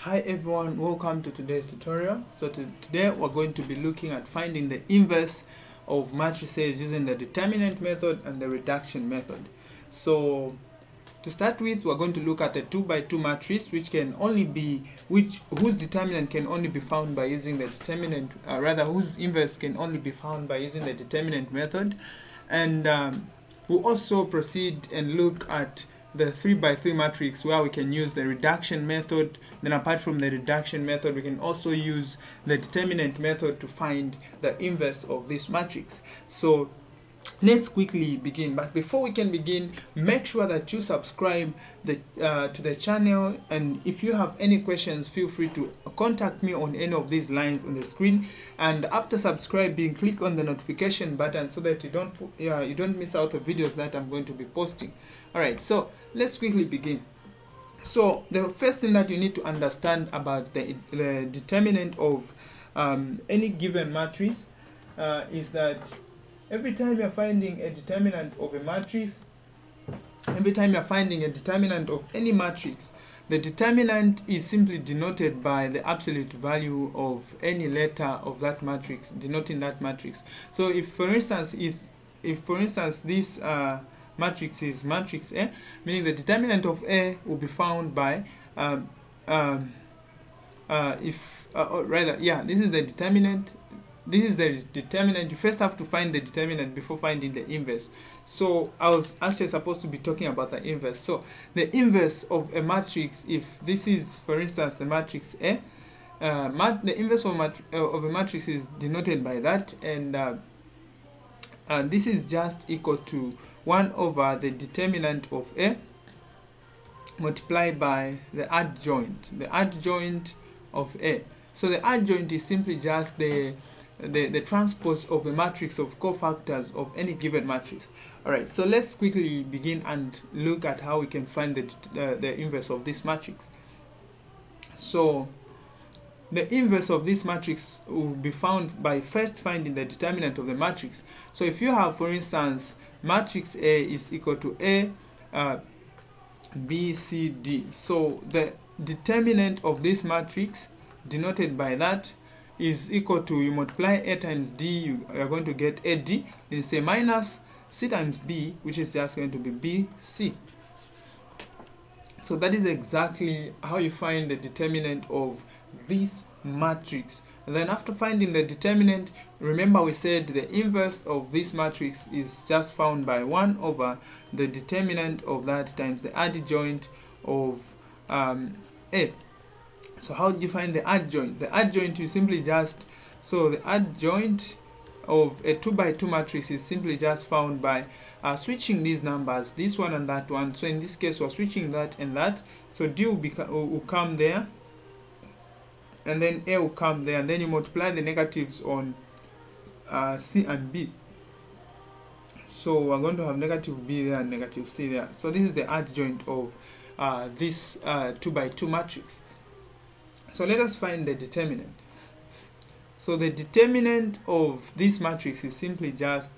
Hi everyone, welcome to today's tutorial. So today we're going to be looking at finding the inverse of matrices using the determinant method and the reduction method. So to start with, we're going to look at a 2 by 2 matrix whose determinant can only be found by using the determinant, whose inverse can only be found by using the determinant method. And we'll also proceed and look at the 3 by 3 matrix where we can use the reduction method. Then apart from the reduction method, we can also use the determinant method to find the inverse of this matrix. So let's quickly begin. But before we can begin, make sure that you subscribe to the channel, and if you have any questions, feel free to contact me on any of these lines on the screen. And after subscribing, click on the notification button so that you don't miss out the videos that I'm going to be posting. Alright, so let's quickly begin. So the first thing that you need to understand about the determinant of any given matrix is that every time you're finding a determinant of a matrix, every time you're finding a determinant of any matrix, the determinant is simply denoted by the absolute value of any letter of that matrix, denoting that matrix. So if for instance this matrix is matrix A, meaning the determinant of A will be found by this is the determinant. This is the determinant. You first have to find the determinant before finding the inverse. So I was actually supposed to be talking about the inverse. So the inverse of a matrix, if this is for instance the matrix A, the inverse of a matrix is denoted by that, and this is just equal to 1 over the determinant of A multiplied by the adjoint of A. So the adjoint is simply just the transpose of the matrix of cofactors of any given matrix. Alright, so let's quickly begin and look at how we can find the inverse of this matrix. So the inverse of this matrix will be found by first finding the determinant of the matrix. So if you have, for instance, matrix A is equal to A, B, C, D. So the determinant of this matrix, denoted by that, is equal to, you multiply A times D, you are going to get AD, then you say minus C times B, which is just going to be BC. So that is exactly how you find the determinant of this matrix. And then after finding the determinant, remember we said the inverse of this matrix is just found by 1 over the determinant of that times the adjoint of A. So how do you find the adjoint? The adjoint, you simply just, so the adjoint of a 2 by 2 matrix is simply just found by switching these numbers, this one and that one. So in this case we're switching that and that, so D will come there, and then A will come there, and then you multiply the negatives on C and B. So we're going to have negative B there and negative C there. So this is the adjoint of this 2 by 2 matrix. So let us find the determinant. So the determinant of this matrix is simply just,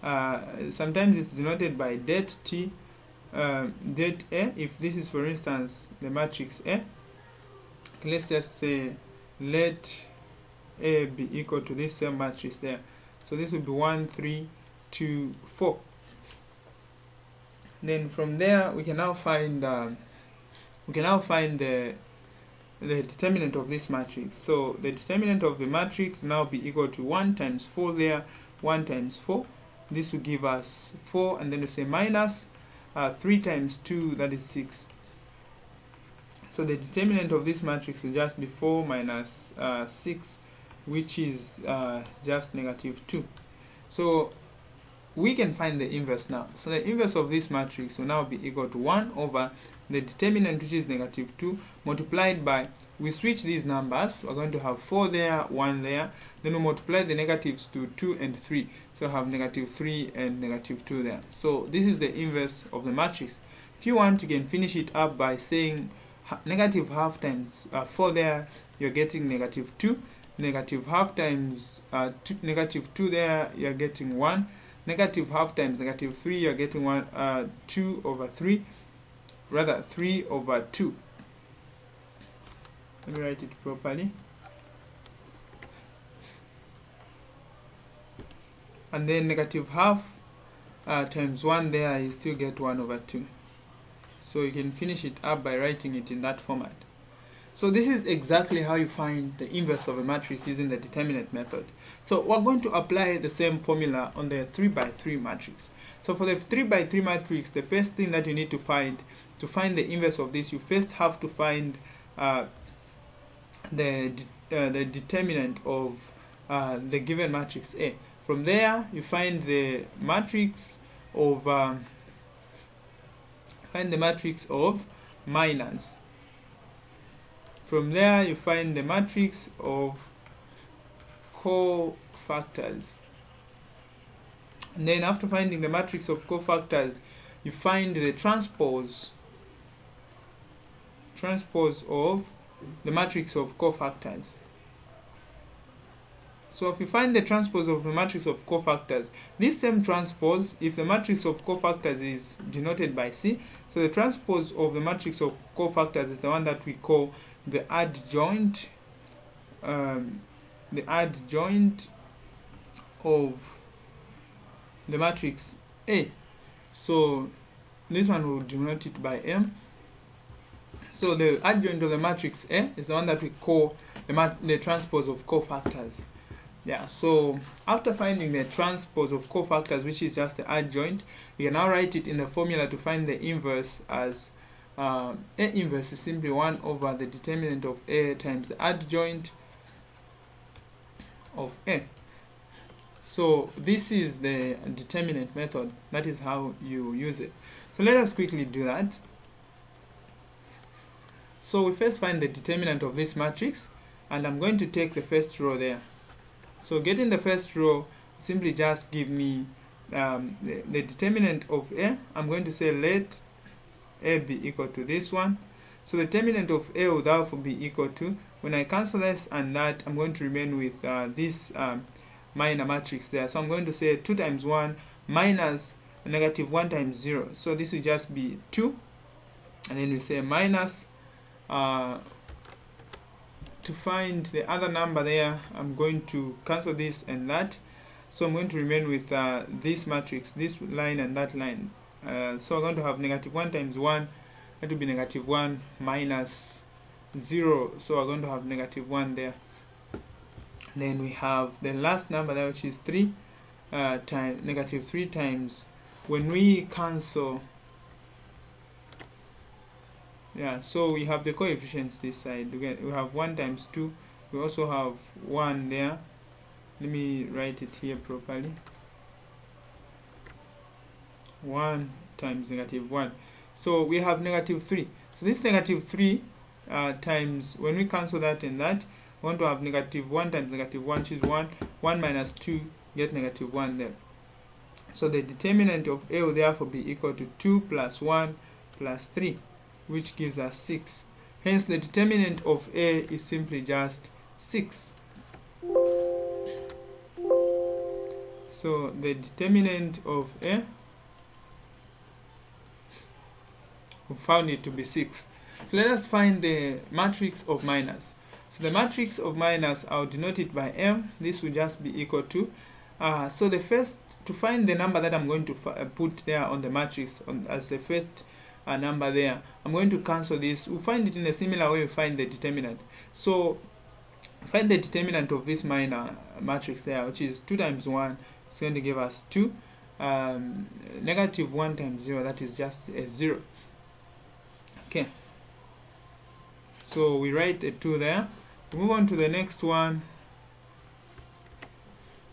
sometimes it's denoted by det T, det A. If this is for instance the matrix A, let's just say let A be equal to this same matrix there. So this will be 1, 3, 2, 4. Then from there we can now find the determinant of this matrix. So the determinant of the matrix now be equal to 1 times 4 there, 1 times 4. This will give us 4, and then we say minus 3 times 2, that is 6. So the determinant of this matrix will just be 4 minus 6, which is just negative 2. So we can find the inverse now. So the inverse of this matrix will now be equal to 1 over the determinant, which is negative 2, multiplied by, we switch these numbers, we're going to have 4 there, 1 there, then we multiply the negatives to 2 and 3, so I have negative 3 and negative 2 there. So this is the inverse of the matrix. If you want, you can finish it up by saying negative half times 4 there, you're getting negative 2, negative half times negative 2 there, you're getting 1, negative half times negative 3, you're getting 2 over 3, rather 3 over 2. Let me write it properly. And then negative half times 1 there, you still get 1 over 2. So you can finish it up by writing it in that format. So this is exactly how you find the inverse of a matrix using the determinant method. So we're going to apply the same formula on the 3 by 3 matrix. So for the 3 by 3 matrix, the first thing that you need to find the inverse of this, you first have to find the determinant of the given matrix A. From there, you find the matrix of minus. From there, you find the matrix of cofactors. And then after finding the matrix of cofactors, you find the transpose of the matrix of cofactors. So if you find the transpose of the matrix of cofactors, this same transpose, if the matrix of cofactors is denoted by C, so the transpose of the matrix of cofactors is the one that we call the adjoint of the matrix A. So this one will denote it by M. So the adjoint of the matrix A is the one that we call the transpose of cofactors. Yeah, so after finding the transpose of cofactors, which is just the adjoint, you can now write it in the formula to find the inverse as A inverse is simply 1 over the determinant of A times the adjoint of A. So this is the determinant method. That is how you use it. So let us quickly do that. So we first find the determinant of this matrix, and I'm going to take the first row there. So getting the first row, simply just give me the determinant of A. I'm going to say let A be equal to this one. So the determinant of A will therefore be equal to, when I cancel this and that, I'm going to remain with this minor matrix there. So I'm going to say 2 times 1 minus negative 1 times 0. So this will just be 2. And then we say minus, to find the other number there, I'm going to cancel this and that. So I'm going to remain with this matrix, this line and that line. So I'm going to have negative 1 times 1, that will be negative 1 minus 0. So we're going to have negative 1 there. Then we have the last number there, which is 3 times negative 3 times, when we cancel, yeah, so we have the coefficients this side. We have 1 times 2. We also have 1 there. Let me write it here properly. 1 times negative 1. So we have negative 3. So this negative 3 times, when we cancel that and that, we want to have negative 1 times negative 1, which is 1. 1 minus 2, get negative 1 there. So the determinant of A will therefore be equal to 2 plus 1 plus 3, which gives us 6. Hence the determinant of A is simply just 6. So the determinant of A, we found it to be 6. So let us find the matrix of minus. So the matrix of minus, I'll denote it by M. This will just be equal to, so the first, to find the number that I'm going to put there on the matrix as the first number there, I'm going to cancel this. We'll find it in a similar way we find the determinant. So find the determinant of this minor matrix there, which is 2 times 1. It's going to give us 2. Negative 1 times 0, that is just a 0. Okay. So we write a 2 there. We move on to the next one.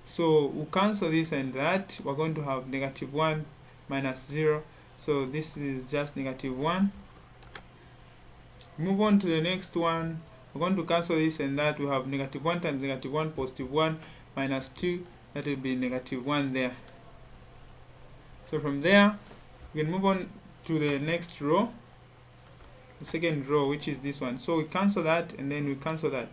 So we'll cancel this and that. We're going to have negative 1 minus 0. So this is just negative 1. Move on to the next one. We're going to cancel this and that. We have negative 1 times negative 1, positive 1 minus 2. That will be negative 1 there. So from there, we can move on to the next row, the second row, which is this one. So we cancel that and then we cancel that.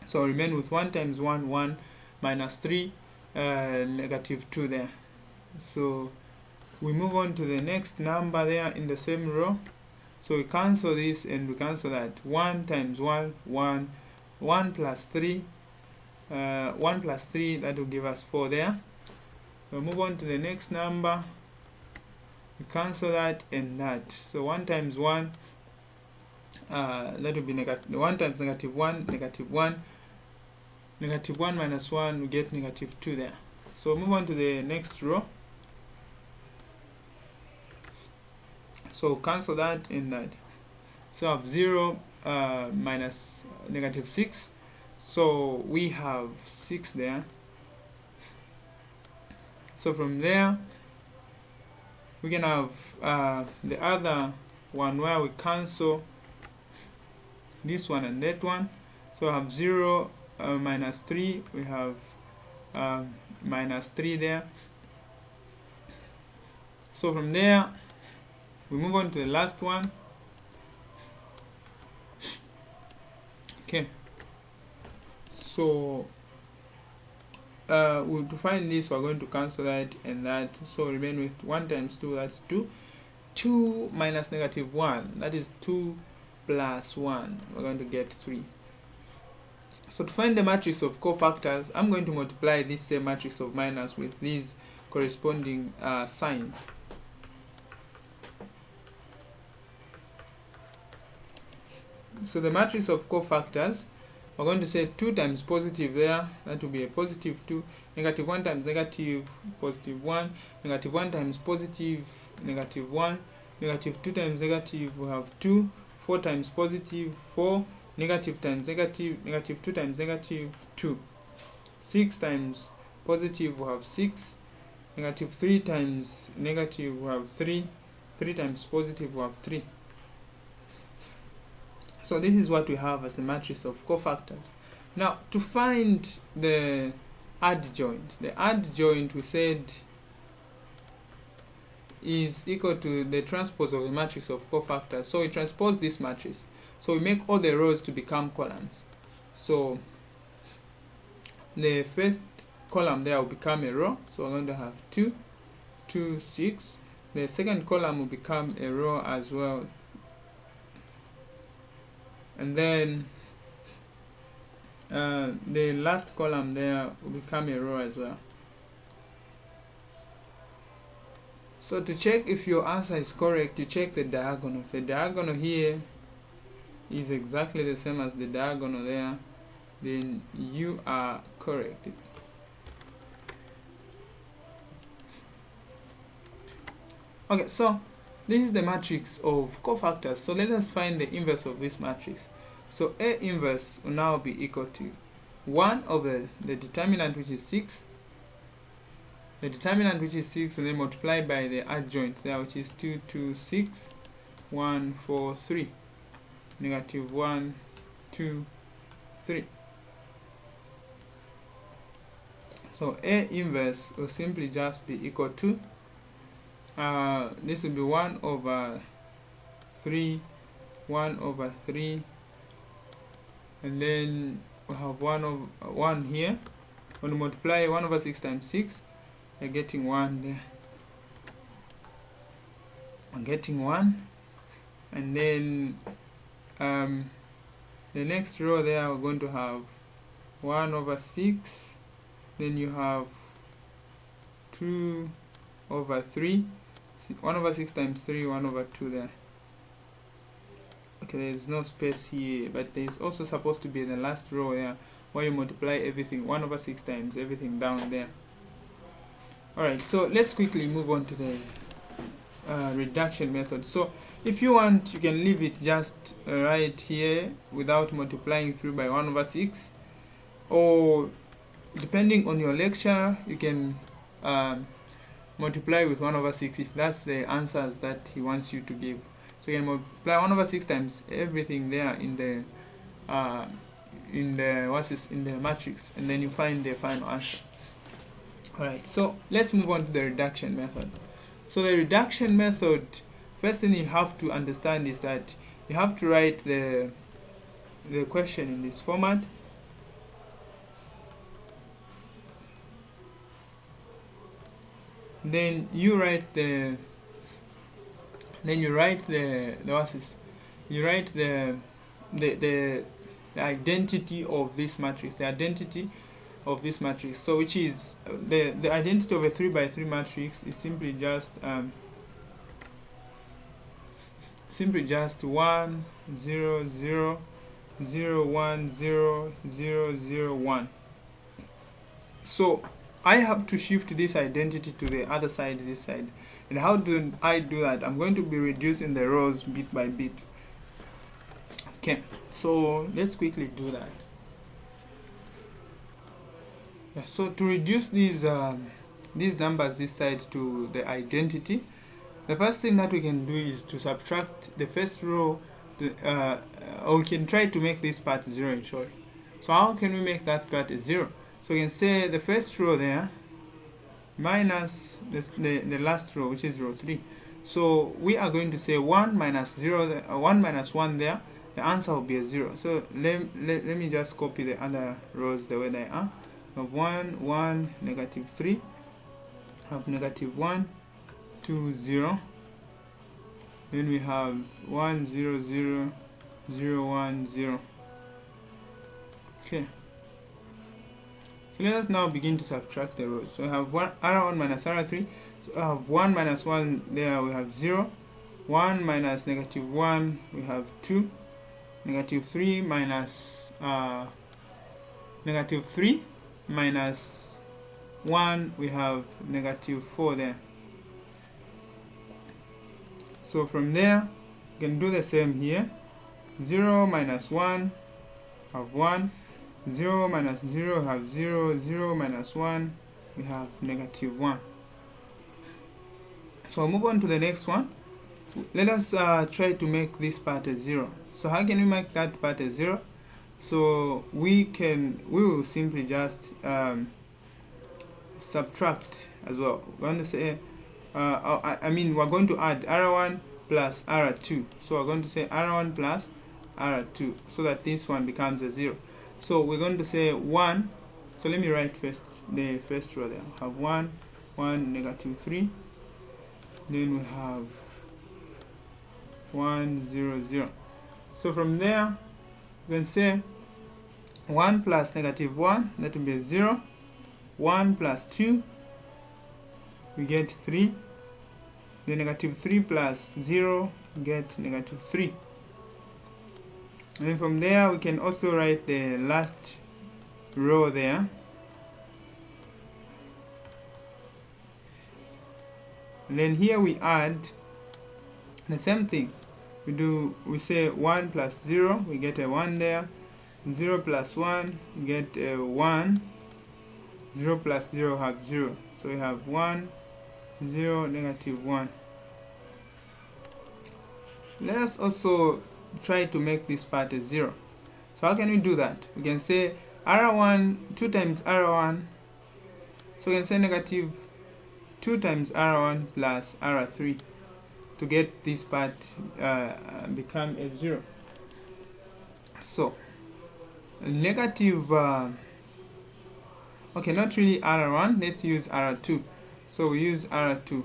So remain with 1 times 1, 1 minus 3, negative 2 there. So we move on to the next number there in the same row. So we cancel this and we cancel that. 1 times 1, 1, 1 plus 3, 1 plus 3, that will give us 4 there. We'll move on to the next number. We cancel that and that. So 1 times 1, that will be negative. 1 times negative 1, negative 1. Negative 1 minus 1, we get negative 2 there. So move on to the next row. So cancel that and that. So I have 0 minus negative 6. So we have 6 there. So from there, we can have the other one where we cancel this one and that one. So I have 0 minus 3. We have minus 3 there. So from there, we move on to the last one. Okay. So to find this, we're going to cancel that and that. So remain with 1 times 2, that's 2. 2 minus negative 1, that is 2 plus 1. We're going to get 3. So to find the matrix of cofactors, I'm going to multiply this same matrix of minus with these corresponding signs. So the matrix of cofactors, we're going to say 2 times positive there, that will be a positive 2, negative 1 times negative, positive 1, negative 1 times positive, negative 1, negative 2 times negative, we have 2, 4 times positive, 4, negative times negative, negative 2 times negative, 2, 6 times positive, we have 6, negative 3 times negative, we have 3, 3 times positive, we have 3. So this is what we have as a matrix of cofactors. Now to find the adjoint we said is equal to the transpose of the matrix of cofactors. So we transpose this matrix. So we make all the rows to become columns. So the first column there will become a row. So we're going to have 2, 2, 6. The second column will become a row as well. And then the last column there will become a row as well. So to check if your answer is correct, you check the diagonal. If the diagonal here is exactly the same as the diagonal there, then you are correct. Okay, so this is the matrix of cofactors. So let us find the inverse of this matrix. So A inverse will now be equal to 1 over the determinant, which is 6. The determinant, which is 6, will then multiply by the adjoint there, which is 2, 2, 6, 1, 4, 3. Negative 1, 2, 3. So A inverse will simply just be equal to this will be 1 over 3, 1 over 3, and then we have 1 over 1 here. When we multiply 1 over 6 times 6, you're getting 1 there. I'm getting 1, and then the next row there we're going to have 1 over 6, then you have 2 over 3, 1 over 6 times 3, 1 over 2 there. Okay, there is no space here, but there is also supposed to be in the last row there where you multiply everything, 1 over 6 times everything down there. Alright, so let's quickly move on to the reduction method. So if you want, you can leave it just right here without multiplying through by 1 over 6, or depending on your lecture, you can multiply with 1 over 6 if that's the answers that he wants you to give. So you can multiply 1 over 6 times everything there in the matrix, and then you find the final answer. Alright, so let's move on to the reduction method. So the reduction method, first thing you have to understand is that you have to write the question in this format. Then you write the Then you write the what's this? You write the identity of this matrix. The identity of this matrix. So which is the identity of a 3 by 3 matrix is simply just 1 0 0 0 1 0 0 0 1. So I have to shift this identity to the other side, this side. And how do I do that? I'm going to be reducing the rows bit by bit. Okay, so let's quickly do that. Yeah, so to reduce these numbers this side to the identity, the first thing that we can do is to subtract the first row, or we can try to make this part 0 in short. So how can we make that part a 0? So we can say the first row there minus the last row, which is row 3. So we are going to say 1 minus 0, 1 minus 1 there. The answer will be a 0. So let me just copy the other rows the way they are. Of 1 1 negative 3, have negative 1 2 0. Then we have 1 0 0 0 1 0. Okay. So let us now begin to subtract the rows. So we have R1 minus R3. So I have 1 minus 1 there, we have 0. 1 minus negative 1, we have 2. Negative 3 minus negative 3 minus 1, we have negative 4 there. So from there, you can do the same here. 0 minus 1, have 1. 0 minus 0, have 0. 0 minus 1, we have negative 1. So I'll move on to the next one. Let us try to make this part a 0. So how can we make that part a 0? So we will simply just subtract as well. We're going to say we're going to add R1 plus R2. So we're going to say R1 plus R2 so that this one becomes a 0. So we're going to say 1. So let me write first the first row there. Have 1 1 negative 3. Then we have 1 0 0. So from there we can say 1 plus negative 1, that will be 0. 1 plus 2, we get 3. The negative 3 plus 0, we get negative 3. And then from there we can also write the last row there. And then here we add the same thing. We say 1 plus 0, we get a 1 there. 0 plus 1, we get a 1. 0 plus 0, have 0. So we have 1 0 negative 1. Let us also try to make this part a 0. So how can we do that? We can say R1, 2 times R1. So we can say negative 2 times R1 plus R3 to get this part become a 0. So negative okay, not really R1, let's use R2. So we use R2.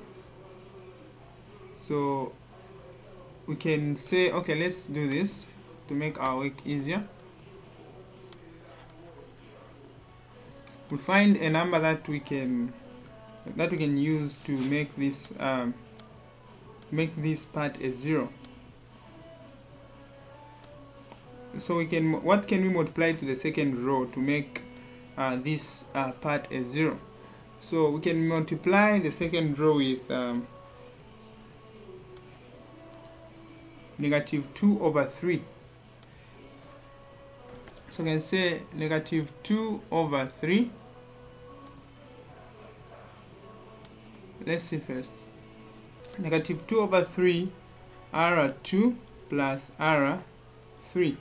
So we can say, okay, let's do this to make our work easier. We find a number that we can use to make this part a 0. So what can we multiply to the second row to make this part a 0? So we can multiply the second row with negative 2 over 3. So we can say negative 2 over 3. Let's see first. Negative 2 over 3 R2 plus R3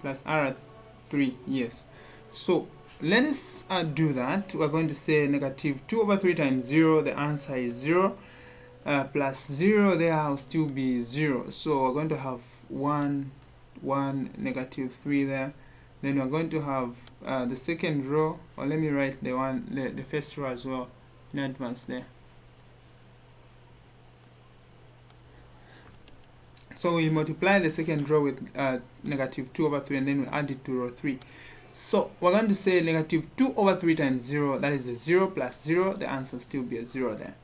plus R3, yes. So let us do that. We're going to say negative 2 over 3 times 0, the answer is 0. Plus 0 there will still be 0. So we're going to have 1 negative 3 there. Then we're going to have the second row, or let me write the first row as well in advance there. So we multiply the second row with negative 2 over 3, and then we add it to row 3. So we're going to say negative 2 over 3 times 0, that is a 0 plus 0, the answer will still be a 0 there.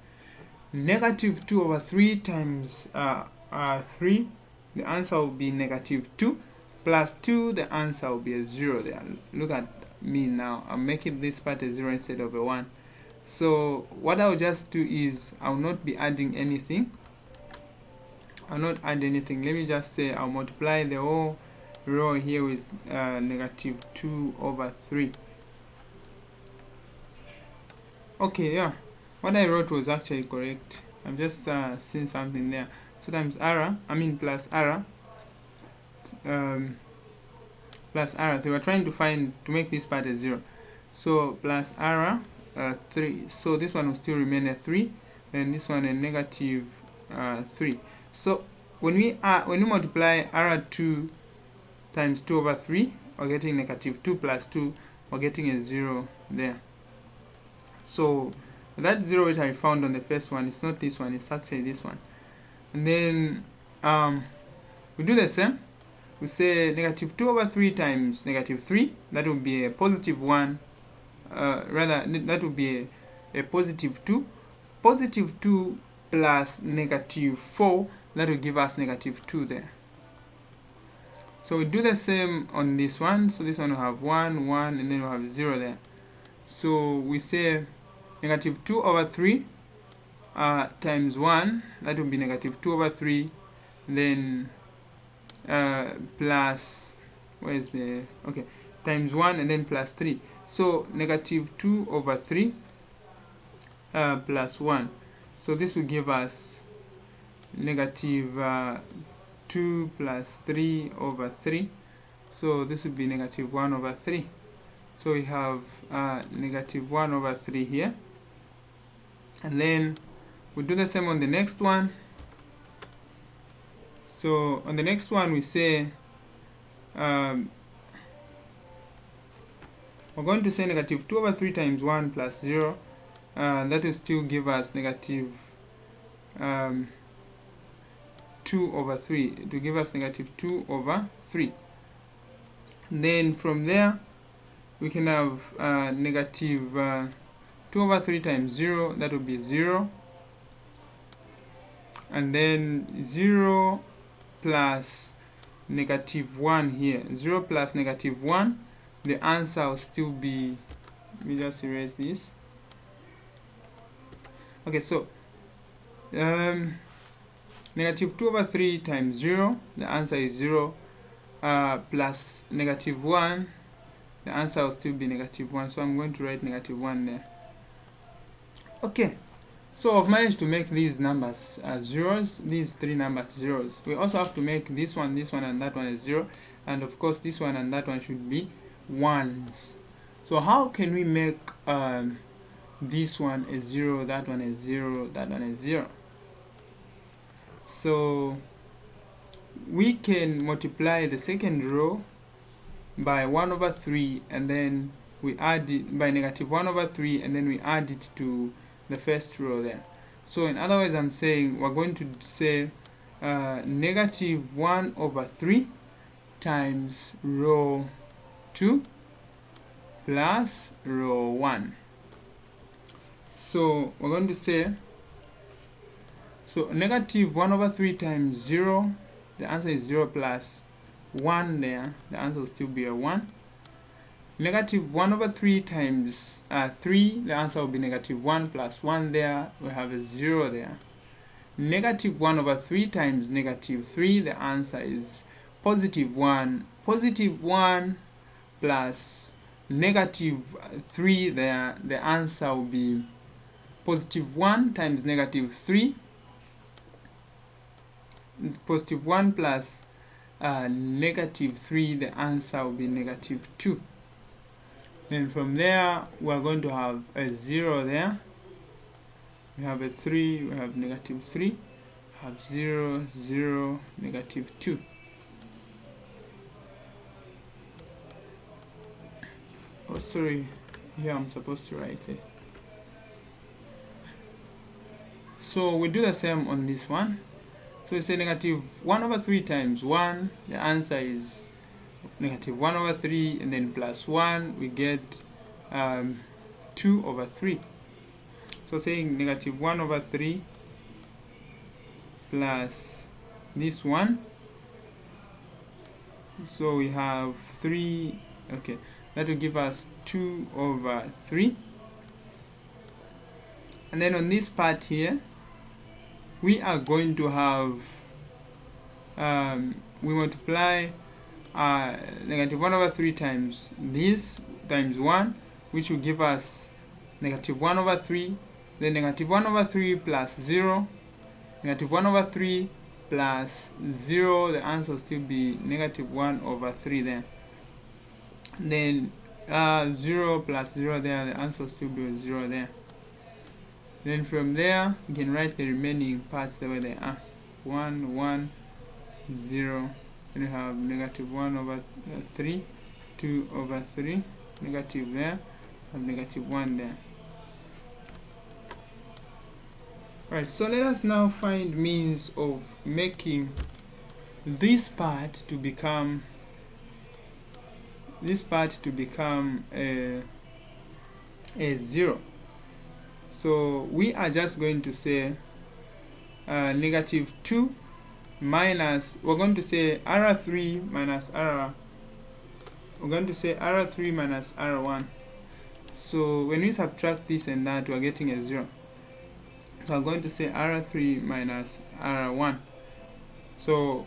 Negative 2 over 3 times 3, the answer will be negative 2, plus 2, the answer will be a 0 there. Look at me now, I'm making this part a 0 instead of a 1. So what I'll just do is, I'll not be adding anything. I'll not add anything. Let me just say I'll multiply the whole row here with negative 2 over 3. Okay, yeah, what I wrote was actually correct. I'm just seeing something there. So times r, plus r, plus r. They were trying to make this part a 0. So plus r, 3. So this one will still remain a 3, and this one a negative 3. So when we multiply r2 times 2 over 3, we're getting negative 2 plus 2, we're getting a 0 there. So that 0 which I found on the first one, it's not this one, it's actually this one. And then we do the same. We say negative 2 over 3 times negative 3, that would be a positive 1, rather that would be a positive 2. Positive 2 plus negative 4, that will give us negative 2 there. So we do the same on this one. So this one will have 1, 1, and then we'll have 0 there. So we say negative 2 over 3 times 1, that will be negative 2 over 3, then plus, where's the, okay, times 1 and then plus 3. So negative 2 over 3 plus 1. So this will give us negative 2 plus 3 over 3. So this would be negative 1 over 3. So we have negative 1 over 3 here. And then we do the same on the next one. So on the next one we say we're going to say negative 2 over 3 times 1 plus 0. That will still give us negative 2 over 3. It will give us negative 2 over 3. And then from there we can have negative 2 over 3 times 0, that will be 0. And then 0 plus negative 1 here. 0 plus negative 1, the answer will still be, let me just erase this. Okay, so negative 2 over 3 times 0, the answer is 0, plus negative 1, the answer will still be negative 1. So I'm going to write negative 1 there. Okay, so I've managed to make these numbers zeros, these three numbers zeros. We also have to make this one, and that one a 0, and of course this one and that one should be 1s. So how can we make this one a 0, that one a 0, that one a 0? So we can multiply the second row by 1 over 3, and then we add it by negative 1 over 3, and then we add it to the first row there. So in other words, I'm saying we're going to say negative 1 over 3 times row 2 plus row 1. So we're going to say, so negative 1 over 3 times 0, the answer is 0 plus 1 there, the answer will still be a 1. Negative 1 over 3 times 3, the answer will be negative 1 plus 1 there, we have a 0 there. Negative 1 over 3 times negative 3, the answer is positive 1. Positive 1 plus negative 3 there, the answer will be positive 1 times negative 3. Positive 1 plus negative 3, the answer will be negative 2. Then from there we're going to have a 0 there. We have a 3, we have negative 3, have 0, 0, negative 2. Oh, sorry, here I'm supposed to write it. So we do the same on this one. So we say negative 1 over 3 times 1, the answer is negative 1 over 3, and then plus 1, we get 2 over 3. So saying negative 1 over 3 plus this one, so we have 3, okay, that will give us 2 over 3. And then on this part here, we are going to have, we multiply negative 1 over 3 times this times 1, which will give us negative 1 over 3, then negative 1 over 3 plus 0, negative 1 over 3 plus 0, the answer will still be negative 1 over 3 there. Then 0 plus 0 there, the answer will still be 0 there. Then from there, you can write the remaining parts the way they are. 1, 1, 0. Then you have negative 1 over 3, 2 over 3, negative there, and negative 1 there. Right, so let us now find means of making this part to become a 0. So we are just going to say negative 2 minus, we're going to say R3 minus R, we're going to say R3 minus R1. So when we subtract this and that, we're getting a 0. So I'm going to say R3 minus R1. So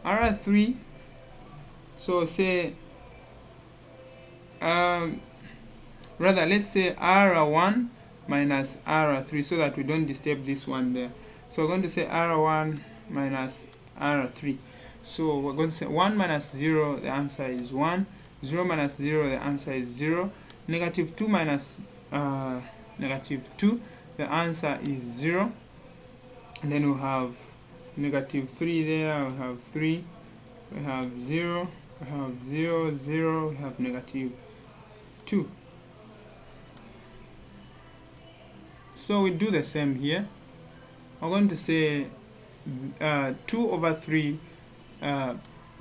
R3, so say, rather let's say R1 minus R3, so that we don't disturb this one there. So we're going to say R1 minus R3. So we're going to say 1 minus 0, the answer is 1. 0 minus 0, the answer is 0. Negative 2 minus negative 2, the answer is 0. And then we have negative 3 there, we have 3, we have 0, we have 0, 0, we have negative 2. So we do the same here. I'm going to say 2 over 3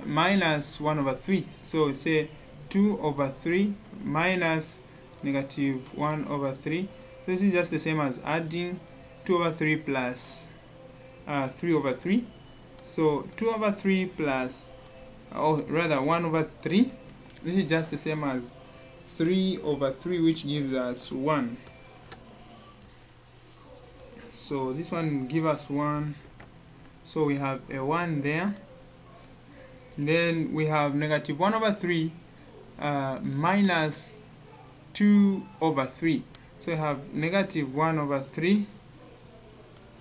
minus 1 over 3. So we say 2 over 3 minus negative 1 over 3. This is just the same as adding 2 over 3 plus 3 over 3. So 2 over 3 plus, or rather 1 over 3. This is just the same as 3 over 3, which gives us 1. So this one will give us 1. So we have a 1 there. Then we have negative 1 over 3 minus 2 over 3. So we have negative 1 over 3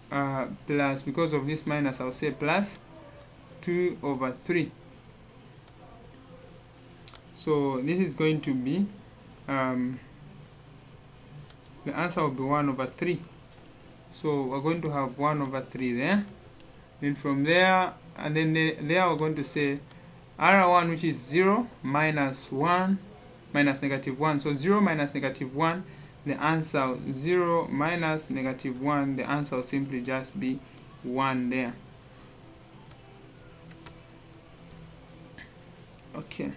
plus, because of this minus, I'll say plus 2 over 3. So this is going to be, the answer will be 1 over 3. So we're going to have 1 over 3 there. Then from there, and then there we're going to say R1, which is 0 minus 1 minus negative 1. So 0 minus negative 1, the answer 0 minus negative 1, the answer will simply just be 1 there. Okay.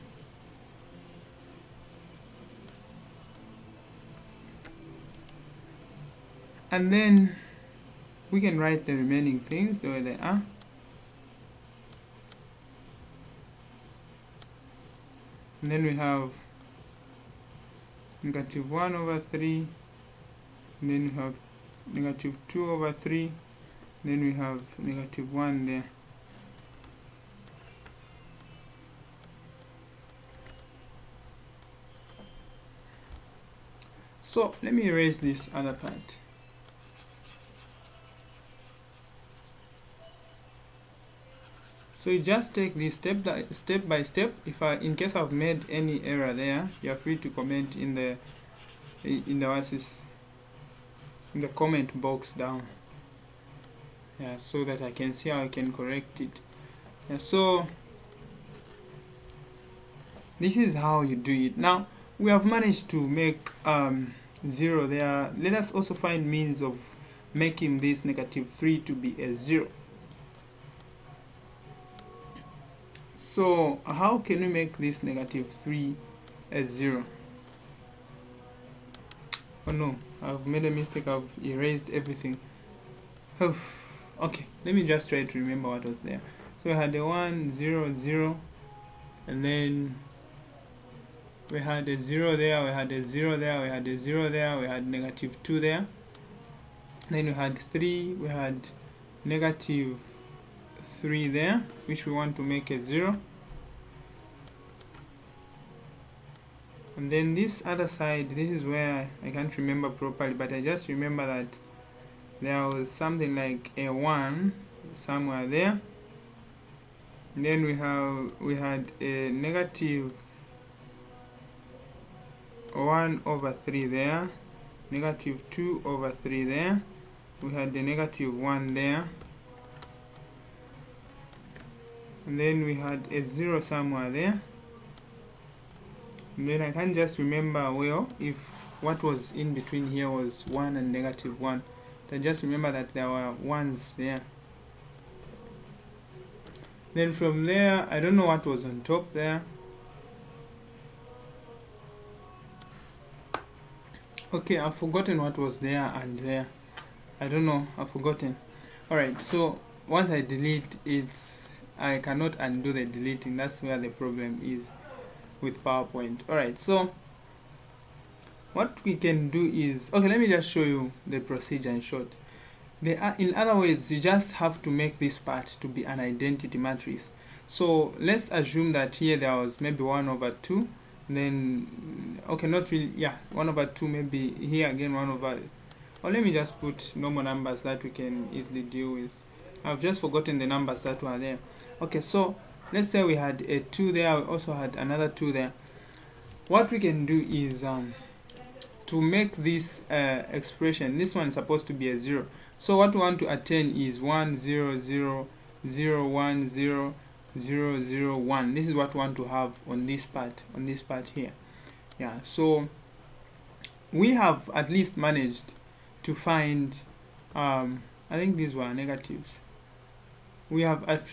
And then we can write the remaining things the way they are. And then we have negative 1 over 3, and then we have negative 2 over 3, then we have negative 1 there. So let me erase this other part. So you just take this step by step. If in case I've made any error there, you are free to comment in the comment box down. Yeah, so that I can see how I can correct it. Yeah, so this is how you do it. Now we have managed to make 0 there. Let us also find means of making this negative 3 to be a 0. So how can we make this negative 3 as 0? Oh no, I've made a mistake, I've erased everything. Okay, let me just try to remember what was there. So we had a 1, 0, 0, and then we had a 0 there, we had a 0 there, we had a 0 there, we had negative 2 there. Then we had 3, we had negative 3 there, which we want to make a 0. And then this other side, this is where I can't remember properly, but I just remember that there was something like a 1 somewhere there. And then we had a negative 1 over 3 there, negative 2 over 3 there, we had the negative 1 there, and then we had a 0 somewhere there. And then I can't just remember well if what was in between here was 1 and negative 1. I just remember that there were 1s there. Then from there, I don't know what was on top there. Okay, I've forgotten what was there and there. I don't know, I've forgotten. Alright, so once I delete it, I cannot undo the deleting. That's where the problem is with PowerPoint. Alright, so what we can do is, okay, let me just show you the procedure in short. In other words, you just have to make this part to be an identity matrix. So let's assume that here there was maybe 1 over 2, then, okay, not really, yeah, 1 over 2, maybe here again 1 over, or let me just put normal numbers that we can easily deal with. I've just forgotten the numbers that were there. Okay, so let's say we had a 2 there, we also had another 2 there. What we can do is to make this expression, this one is supposed to be a 0. So what we want to attain is 1, 0, 0, 0, 1, 0, 0, 0, 1. This is what we want to have on this part here. Yeah, so we have at least managed to find, I think these were negatives. We have at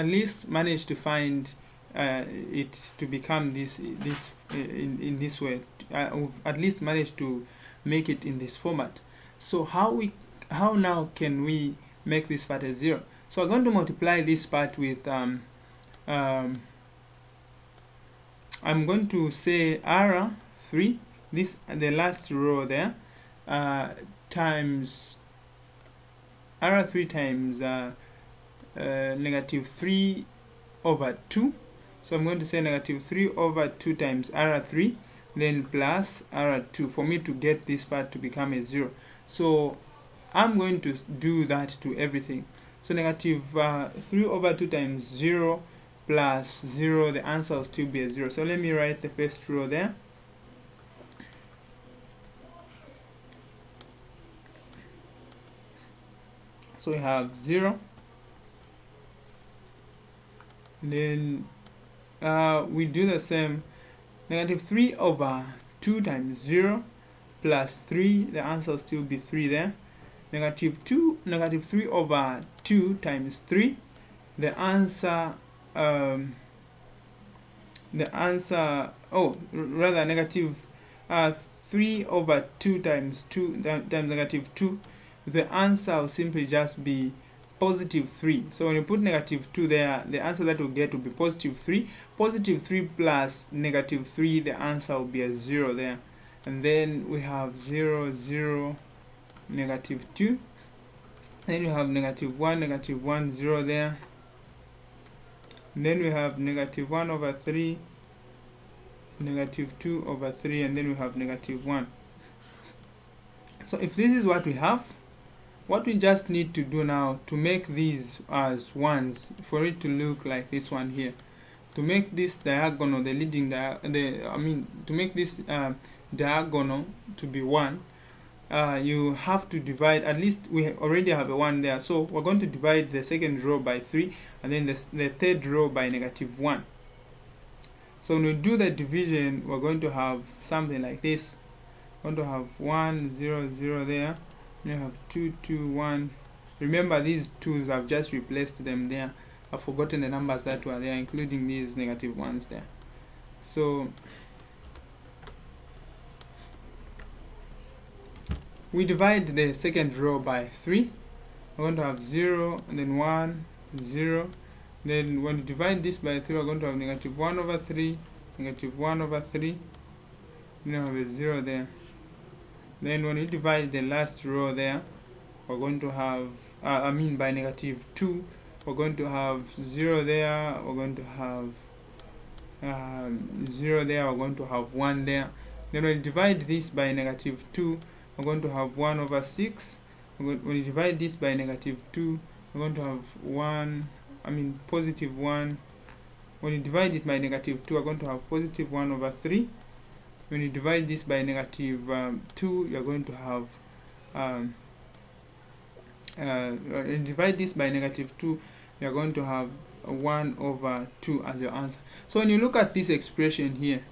least managed to find it to become this in this way. We've at least managed to make it in this format. So how now can we make this part a 0? So I'm going to multiply this part with I'm going to say R3, this the last row there, times R3 times negative 3 over 2. So I'm going to say negative 3 over 2 times R3, then plus R2 for me to get this part to become a 0. So I'm going to do that to everything. So negative 3 over 2 times 0 plus 0, the answer will still be a 0. So let me write the first row there. So we have 0. Then we do the same. Negative 3 over 2 times 0 plus 3, the answer will still be 3 there. Negative 3 over 2 times 3, the answer negative 3 over 2 times 2 times negative 2, the answer will simply just be positive 3. So when you put negative 2 there, the answer that we'll get will be positive 3. Positive 3 plus negative 3, the answer will be a 0 there. And then we have 0, 0, negative 2. Then we have negative 1, 0 there. And then we have negative 1 over 3, negative 2 over 3, and then we have negative 1. So if this is what we have, what we just need to do now to make these as 1s, for it to look like this one here, to make this diagonal, to make this diagonal to be 1, you have to divide, at least we already have a 1 there, so we're going to divide the second row by 3, and then the third row by negative 1. So when we do the division, we're going to have something like this. We're going to have 1, 0, 0 there. You have 2, 2, 1. Remember, these 2's, I've just replaced them there. I've forgotten the numbers that were there, including these negative ones there. So we divide the second row by 3. We're going to have 0 and then 1, 0. Then when we divide this by 3, we're going to have negative 1 over 3, negative 1 over 3. Then we have a 0 there. Then when we divide the last row there, we're going to have, by negative 2, we're going to have 0 there, we're going to have 0 there, we're going to have 1 there. Then when we divide this by negative 2, we're going to have 1 over 6. When we divide this by negative 2, we're going to have positive 1. When you divide it by negative 2, we're going to have positive 1 over 3. When you divide this by negative 2, you're going to have when you divide this by negative 2, you're going to have 1 over 2 as your answer. So when you look at this expression here,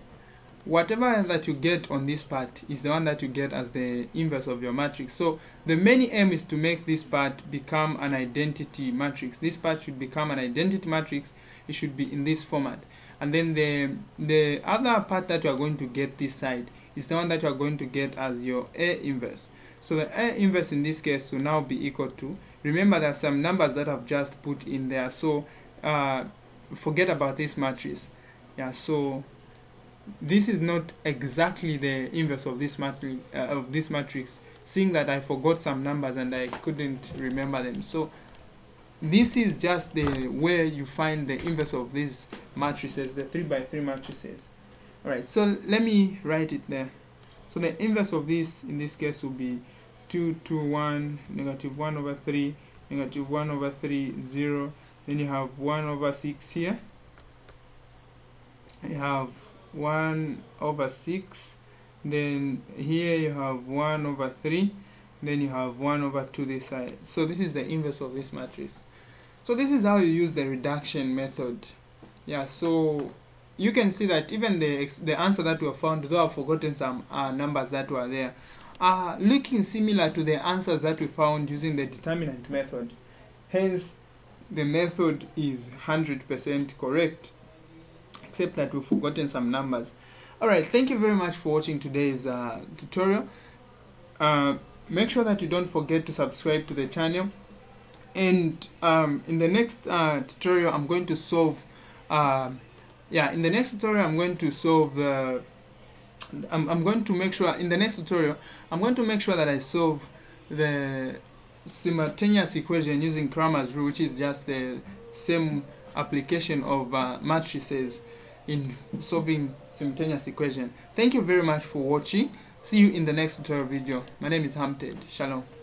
whatever that you get on this part is the one that you get as the inverse of your matrix. So the main aim is to make this part become an identity matrix. This part should become an identity matrix. It should be in this format. And then the other part that you are going to get this side is the one that you are going to get as your A inverse. So the A inverse in this case will now be equal to, remember there are some numbers that I've just put in there, so forget about this matrix. Yeah, so this is not exactly the inverse of this matrix, seeing that I forgot some numbers and I couldn't remember them. So this is just the where you find the inverse of these matrices, the 3 by 3 matrices. Alright, so let me write it there. So the inverse of this in this case will be 2, 2, 1, negative 1 over 3, negative 1 over 3, 0. Then you have 1 over 6 here. You have 1 over 6. Then here you have 1 over 3. Then you have 1 over 2 this side. So this is the inverse of this matrix. So this is how you use the reduction method. Yeah, so you can see that even the answer that we found, though I've forgotten some numbers that were there, are looking similar to the answers that we found using the determinant method. Hence, the method is 100% correct, except that we've forgotten some numbers. Alright, thank you very much for watching today's tutorial. Make sure that you don't forget to subscribe to the channel. And in the next tutorial, I'm going to solve in the next tutorial I'm going to solve the I'm going to make sure that I solve the simultaneous equation using Cramer's rule, which is just the same application of matrices in solving simultaneous equation. Thank you very much for watching. See you in the next tutorial video. My name is Harmtedy. Shalom.